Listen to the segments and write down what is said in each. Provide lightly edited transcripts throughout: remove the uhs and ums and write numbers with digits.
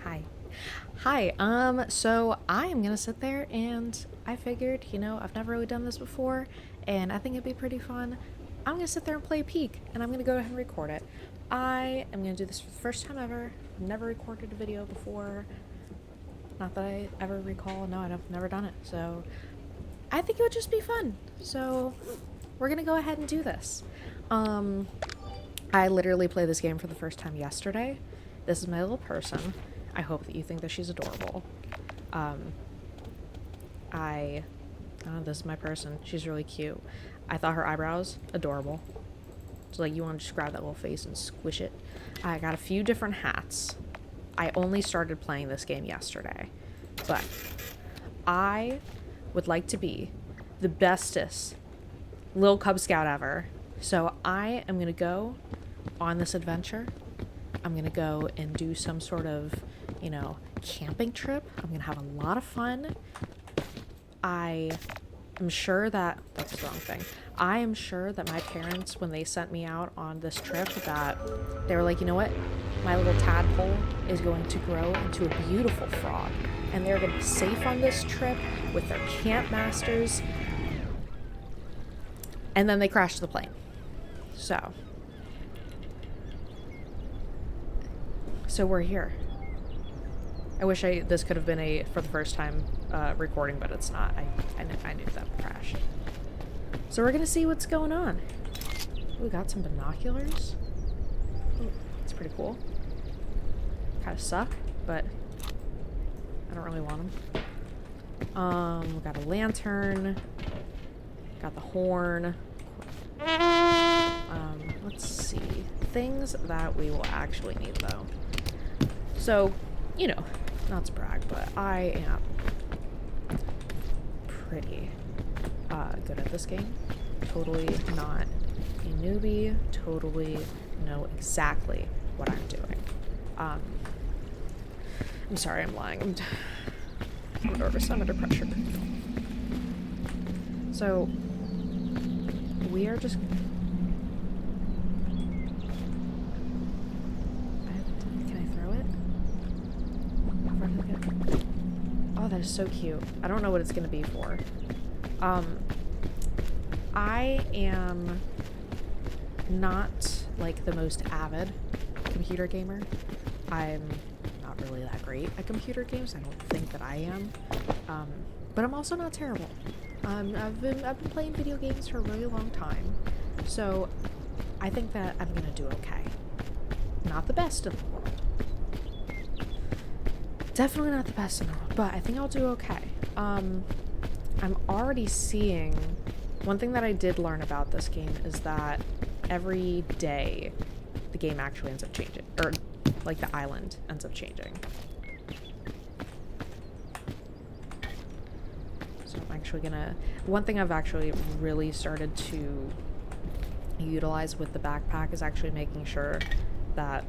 Hi. Hi, so I am gonna sit there and I figured, I've never really done this before and I think it'd be pretty fun. I'm gonna sit there and play Peak and I'm gonna go ahead and record it. I am gonna do this for the first time ever. I've never recorded a video before. Not that I ever recall. No, I've never done it. So I think it would just be fun. So we're gonna go ahead and do this. I literally played this game for the first time yesterday. This is my little person. I hope that you think that she's adorable. This is my person. She's really cute. I thought her eyebrows, adorable. So like you want to just grab that little face and squish it. I got a few different hats. I only started playing this game yesterday. But I would like to be the bestest little Cub Scout ever. So I am going to go on this adventure. I'm going to go and do some sort of, camping trip. I'm going to have a lot of fun. I am sure that, that's the wrong thing. I am sure that my parents, when they sent me out on this trip, that they were like, you know what? My little tadpole is going to grow into a beautiful frog. And they're going to be safe on this trip with their camp masters. And then they crashed the plane. So we're here. I wish this could have been a for the first time recording, but it's not. I knew that would crash. So we're gonna see what's going on. We got some binoculars. Ooh, that's pretty cool. Kind of suck, but I don't really want them. We got a lantern. Got the horn. Let's see. Things that we will actually need though. So, not to brag, but I am pretty good at this game. Totally not a newbie. Totally know exactly what I'm doing. I'm sorry, I'm lying. I'm nervous. I'm under pressure. So, we are just... Oh, that is so cute. I don't know what it's gonna be for. I am not like the most avid computer gamer. I'm not really that great at computer games. I don't think that I am. But I'm also not terrible. I've been playing video games for a really long time, so I think that I'm gonna do okay. Not the best in the world. Definitely not the best in the world, but I think I'll do okay. I'm already seeing... One thing that I did learn about this game is that every day the game actually ends up changing. Or, like, the island ends up changing. So I'm actually gonna... One thing I've actually really started to utilize with the backpack is actually making sure that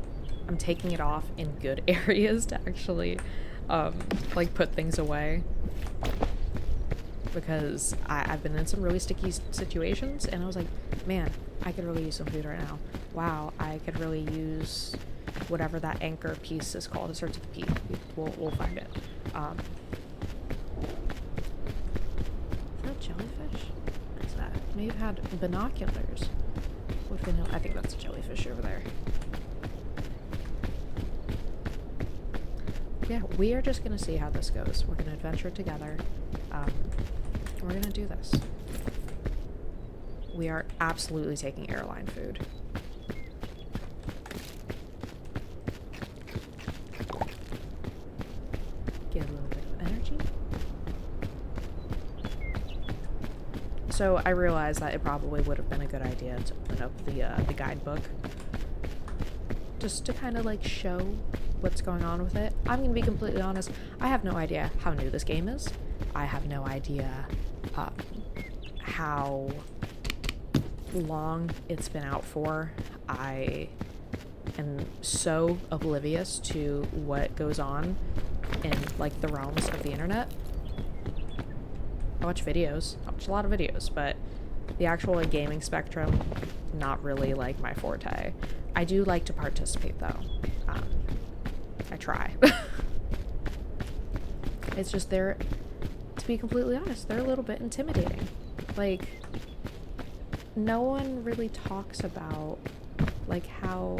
I'm taking it off in good areas to actually, put things away. Because I've been in some really sticky situations, and I was like, man, I could really use some food right now. Wow, I could really use whatever that anchor piece is called. It starts with a P. We'll find it. Is that a jellyfish? What is that? May have had binoculars. I think that's a jellyfish over there. Yeah, we are just gonna see how this goes. We're gonna adventure together. We're gonna do this. We are absolutely taking airline food. Get a little bit of energy. So I realized that it probably would have been a good idea to open up the guidebook. Just to kind of show what's going on with it. I'm gonna be completely honest, I have no idea how new this game is. I have no idea how long it's been out for. I am so oblivious to what goes on in the realms of the internet. I watch videos. I watch a lot of videos, but the actual gaming spectrum, not really my forte. I do like to participate though. I try. It's just they're, to be completely honest, they're a little bit intimidating. Like, no one really talks about, like, how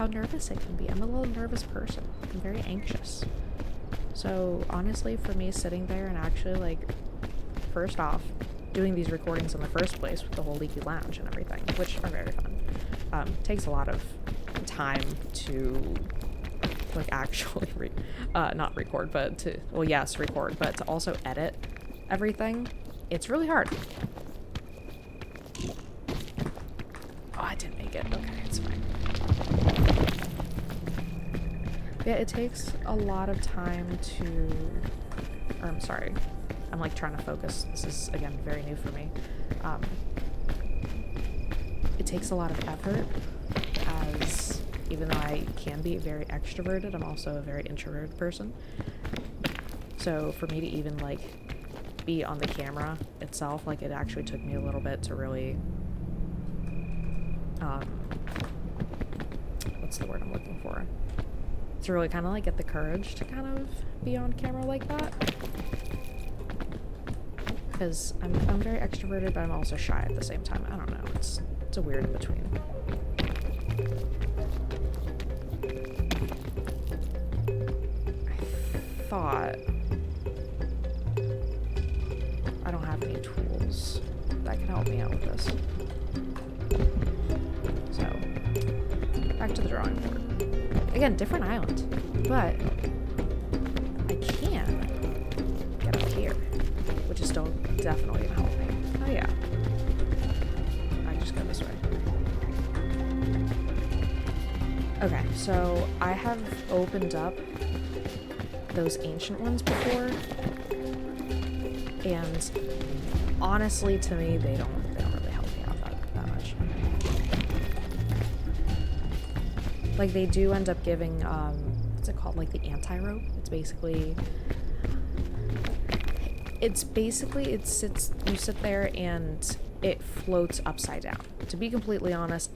nervous it can be. I'm a little nervous person. I'm very anxious. So, honestly, for me sitting there and actually, like, first off, doing these recordings in the first place with the whole leaky lounge and everything, which are very fun, takes a lot of time to, like, actually, not record, but to, well, yes, record, but to also edit everything, it's really hard. Oh, I didn't make it. Okay, it's fine. Yeah, it takes a lot of time to, or I'm sorry, I'm like trying to focus. This is, again, very new for me. It takes a lot of effort, as even though I can be very extroverted, I'm also a very introverted person. So for me to even, like, be on the camera itself, like, it actually took me a little bit to really, what's the word I'm looking for? To really kind of, like, get the courage to kind of be on camera like that. Because I'm very extroverted, but I'm also shy at the same time. I don't know. It's a weird in between. I thought I don't have any tools that can help me out with this. So, back to the drawing board. Again, different island, but I can get up here, which is still definitely gonna help me. Oh yeah. I just go this way. Okay, so I have opened up those ancient ones before, and honestly, to me, they don't really help me out that much. Like, they do end up giving, what's it called, like the anti-rope? It sits, you sit there and it floats upside down. To be completely honest,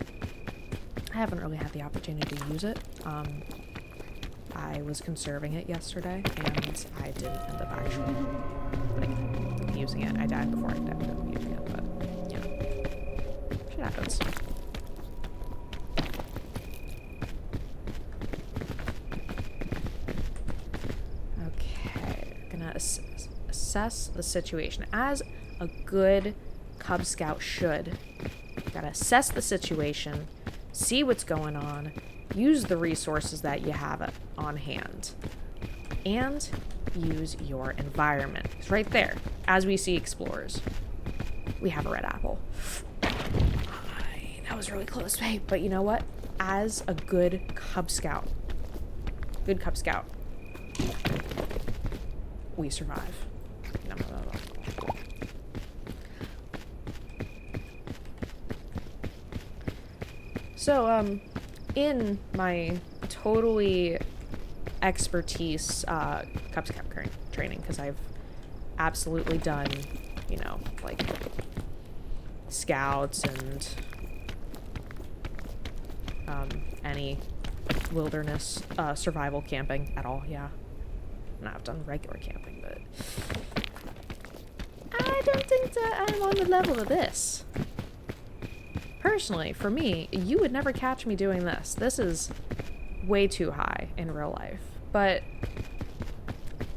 I haven't really had the opportunity to use it. I was conserving it yesterday, and I didn't end up actually, like, using it. I died before I ended up using it, but, you know, shit happens. Okay, I'm gonna assess the situation. As a good Cub Scout should, you gotta assess the situation, see what's going on, use the resources that you have on hand, and use your environment. It's right there. As we see explorers, we have a red apple. That was really close, babe. But you know what? As a good Cub Scout, we survive. No. So, in my totally expertise Cub Scout training, because I've absolutely done, you know, like, scouts and any wilderness survival camping at all, yeah. And I've done regular camping, but I don't think that I'm on the level of this. Personally, for me, you would never catch me doing this. This is way too high in real life. But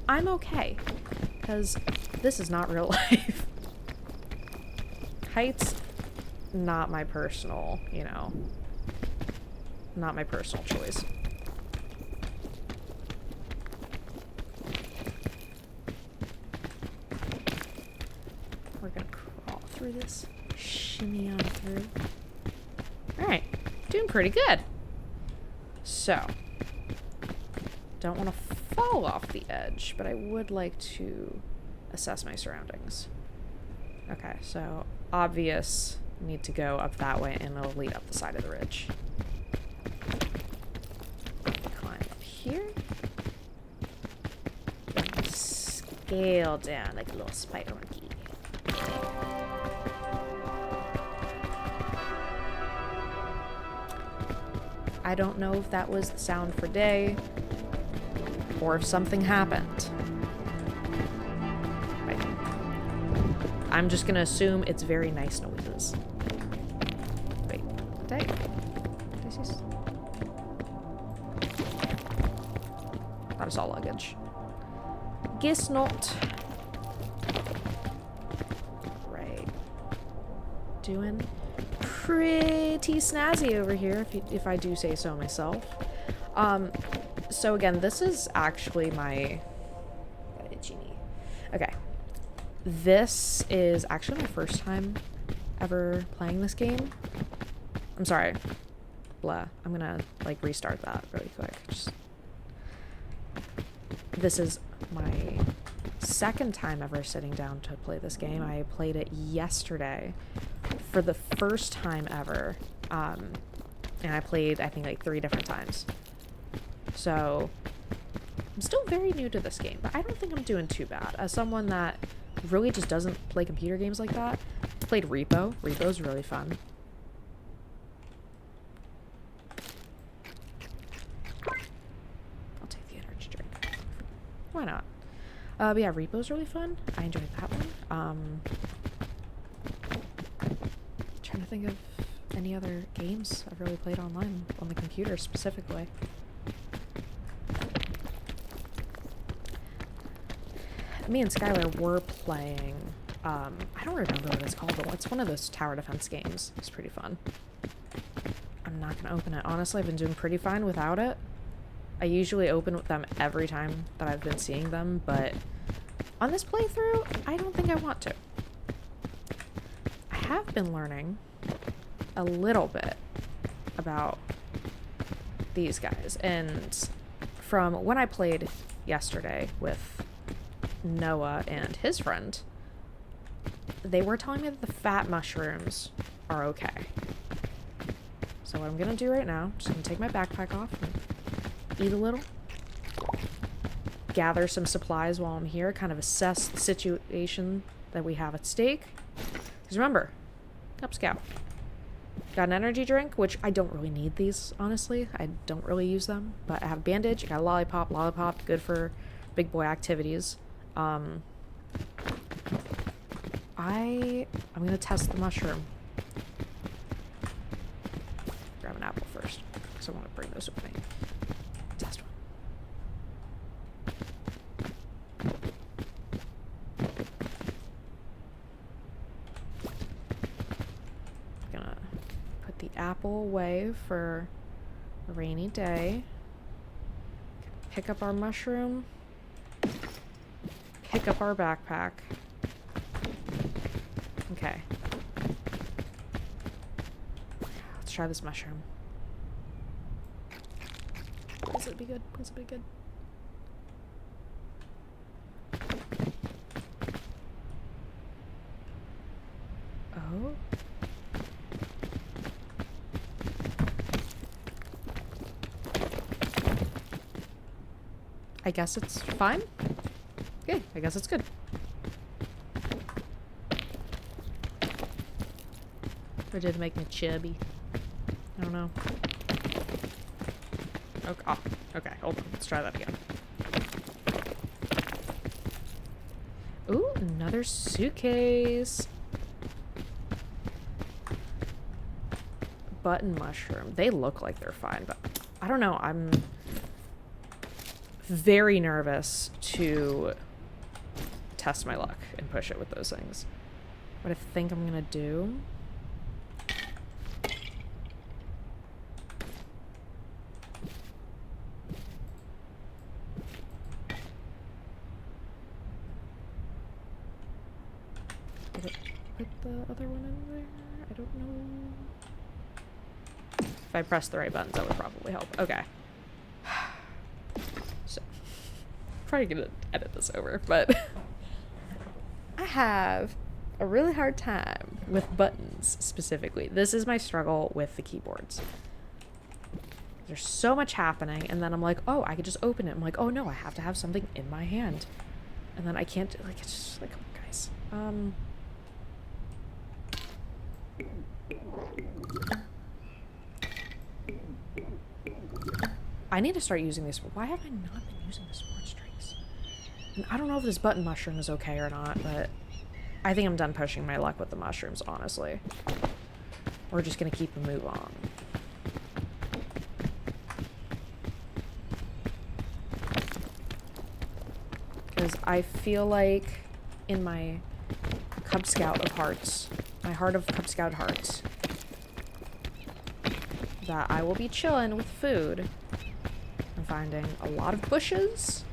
I'm okay, because this is not real life. Heights, not my personal, you know, not my personal choice. We're gonna crawl through this, shimmy on through. Alright, doing pretty good. So, don't want to fall off the edge, but I would like to assess my surroundings. Okay, so obvious need to go up that way, and it'll lead up the side of the ridge. Climb up here. And scale down like a little spider monkey. I don't know if that was the sound for day Or if something happened. Right. I'm just gonna assume it's very nice noises. Wait, did I see? Thought I saw luggage. Guess not. Right. Doing pretty snazzy over here, if I do say so myself. So again, this is actually my genie. Okay. This is actually my first time ever playing this game. I'm sorry. Blah. I'm gonna like restart that really quick. This is my second time ever sitting down to play this game. I played it yesterday for the first time ever. And I played, I think, like 3 different times. So, I'm still very new to this game, but I don't think I'm doing too bad. As someone that really just doesn't play computer games like that, I played Repo. Repo's really fun. I'll take the energy drink. Why not? But yeah, Repo's really fun. I enjoyed that one. Trying to think of any other games I've really played online on the computer specifically. Me and Skylar were playing, I don't remember what it's called, but it's one of those tower defense games. It's pretty fun. I'm not gonna open it. Honestly, I've been doing pretty fine without it. I usually open with them every time that I've been seeing them, but on this playthrough, I don't think I want to. I have been learning a little bit about these guys, and from when I played yesterday with Noah and his friend, they were telling me that the fat mushrooms are okay. So what I'm gonna do right now, I'm just gonna take my backpack off and eat a little, gather some supplies while I'm here, kind of assess the situation that we have at stake. Because remember, Cub Scout. Got an energy drink, which I don't really need these, honestly. I don't really use them. But I have a bandage, I got a lollipop, good for big boy activities. I'm gonna test the mushroom. Grab an apple first, because I want to bring those with me. Test one. Gonna put the apple away for a rainy day. Pick up our mushroom. Pick up our backpack. Okay. Let's try this mushroom. Please let it be good. Please let it be good. Oh. I guess it's fine. Okay, I guess it's good. Or did it make me chubby? I don't know. Okay, oh, okay, hold on. Let's try that again. Ooh, another suitcase. Button mushroom. They look like they're fine, but I don't know. I'm very nervous to test my luck and push it with those things. What I think I'm gonna do. Did it put the other one in there? I don't know. If I pressed the right buttons, that would probably help. Okay. So, probably gonna edit this over, but I have a really hard time with buttons specifically. This is my struggle with the keyboards. There's so much happening, and then I'm like, oh, I could just open it. I'm like, oh no, I have to have something in my hand. And then I can't, like, it's just like, come on, guys. I need to start using these. Why have I not been using the sports drinks? And I don't know if this button mushroom is okay or not, but I think I'm done pushing my luck with the mushrooms, honestly. We're just gonna keep a move on. Because I feel like in my Cub Scout of hearts, my heart of Cub Scout hearts, that I will be chilling with food and finding a lot of bushes.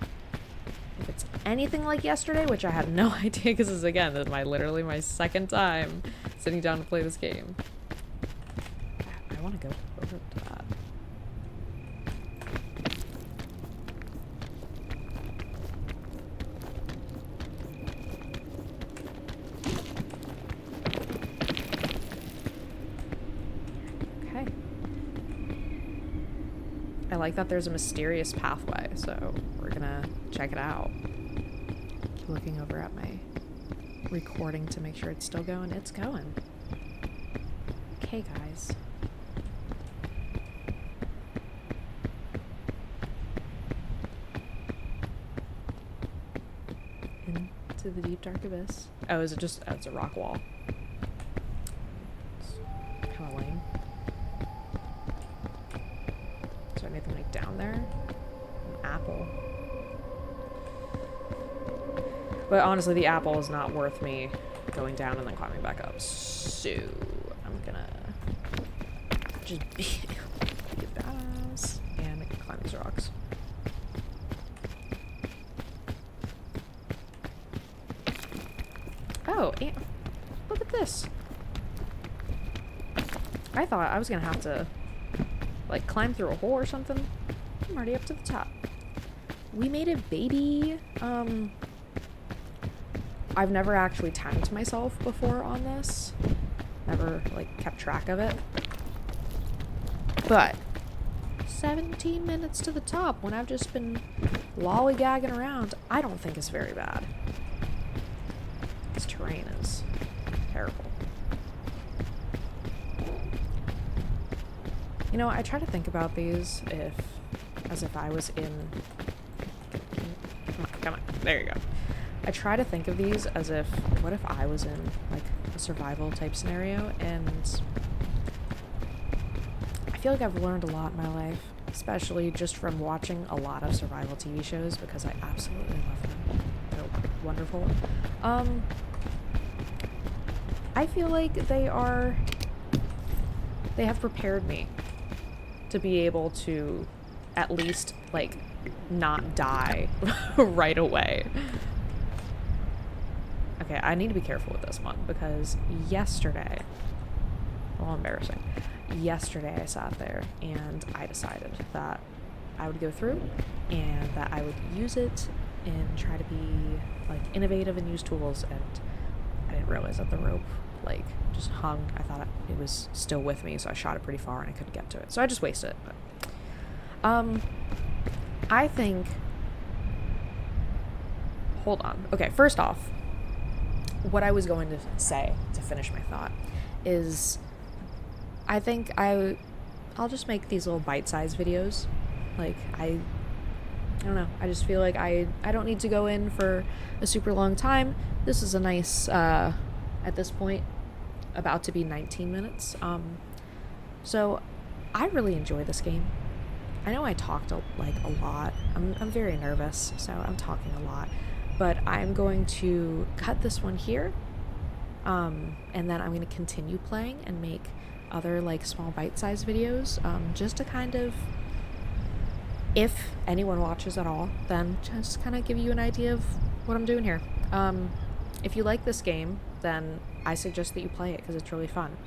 If it's anything like yesterday, which I had no idea because this is, again, this is literally my second time sitting down to play this game. I want to go over to that. Okay. I like that there's a mysterious pathway, so we're gonna check it out. Looking over at my recording to make sure it's still going. It's going. Okay, guys. Into the deep dark abyss. Oh, is it just... Oh, it's a rock wall. It's kind of lame. Is there anything like down there? An apple. But honestly, the apple is not worth me going down and then climbing back up. So I'm gonna just be a badass and climb these rocks. Oh, and look at this. I thought I was gonna have to like climb through a hole or something. I'm already up to the top. We made it, baby. I've never actually timed myself before on this. Never, like, kept track of it. But 17 minutes to the top when I've just been lollygagging around, I don't think it's very bad. This terrain is terrible. You know, I try to think about these as if I was in... Come on, there you go. I try to think of these as if, what if I was in, like, a survival type scenario, and I feel like I've learned a lot in my life, especially just from watching a lot of survival TV shows, because I absolutely love them. They're wonderful. I feel like they have prepared me to be able to at least, like, not die right away. Okay, I need to be careful with this one because yesterday, well, embarrassing. Yesterday I sat there and I decided that I would go through and that I would use it and try to be like innovative and use tools, and I didn't realize that the rope like just hung. I thought it was still with me, so I shot it pretty far and I couldn't get to it. So I just wasted it. But, I think, hold on. Okay, first off, what I was going to say to finish my thought is I think I'll just make these little bite-sized videos. Like, I don't know. I just feel like I don't need to go in for a super long time. This is a nice, at this point, about to be 19 minutes. So I really enjoy this game. I know I talked a lot. I'm very nervous, so I'm talking a lot. But I'm going to cut this one here, and then I'm going to continue playing and make other like small bite-sized videos, just to kind of, if anyone watches at all, then just kind of give you an idea of what I'm doing here. If you like this game, then I suggest that you play it because it's really fun.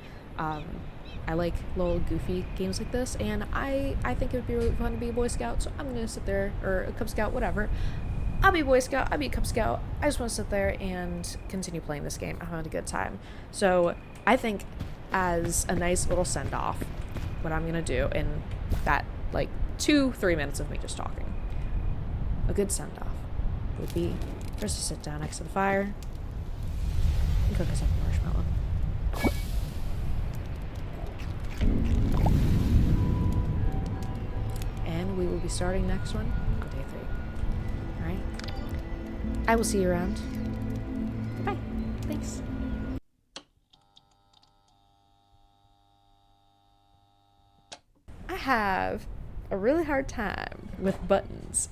I like little goofy games like this, and I think it would be really fun to be a Boy Scout, so I'm going to sit there, or a Cub Scout, whatever. I'll be a Boy Scout, I'll be a Cub Scout. I just want to sit there and continue playing this game. I'm having a good time. So I think as a nice little send-off, what I'm going to do in that, like, 2-3 minutes of me just talking, a good send-off would be just to sit down next to the fire and cook us up a marshmallow. And we will be be starting next one on day 3. Alright? I will see you around. Bye. Thanks. I have a really hard time with buttons,